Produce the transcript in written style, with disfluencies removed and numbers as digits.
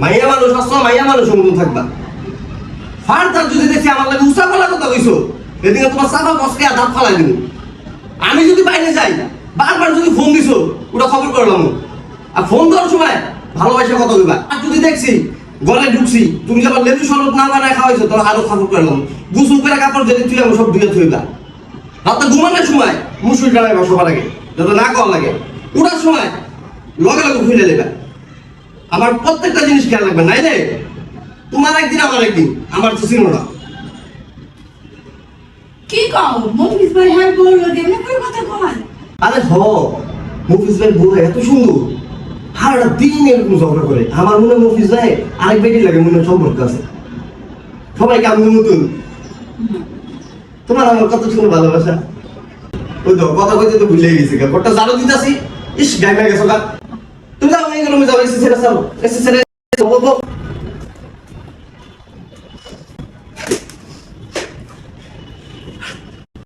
মাইয়া মানুষ আসছো, মাইয়া মানুষ মতন থাকবা। ফার্দার যদি দেখি আমার লাগে উঁচা পালা কথা কইছো, এদিকে তোমার চাপা বসকে দাঁত ফালাই দিব। আমি যদি বাইরে যাই, বারবার যদি ফোন দিছো, ওটা খবর করলাম। আর ফোন দেওয়ার সময় ভালোবাসা কথা কইবা। আর যদি দেখছি গলায় ঢুকছি, তুমি যখন লেবু শরবত না বানায় খাওয়াইছো, তখন আরো খবর করলাম। গোসল করে কাপড় যদি তুই আমি সব ধুয়ে থইবা। রাতে ঘুমানোর সময় মুসুর টানাইবা সবার আগে, যাতে না কল লাগে। উঠার সময় লগে লগে খুলে নেবা। আমার প্রত্যেকটা জিনিস খেয়াল রাখবে, নাই রে তোমার একদিন আমার একদিন, আমার তো ছিল না। কি কও মফিজ ভাই হ্যাঁ বললো এমনি করে কথা কয়? আরে হ, মফিজ ভাই বলে এত সুন্দর, সারাটা দিন এরকম ঝগড়া করে। আমার মনে হয় মফিজ ভাই আরেক বেটি লাগে, মনে হয় সম্পর্ক আছে। সবাইকে আমি নতুন, তোমার আমার কত শুনে ভালোবাসা। ওই তো কথা কইতে তো ভুলে গেছি, কটা জানো দিতেছি। ইস গাই গেছো গা, তুমি যাও, এই গেলো যাও, এসে ছেড়ে যাও, এসে ছেড়ে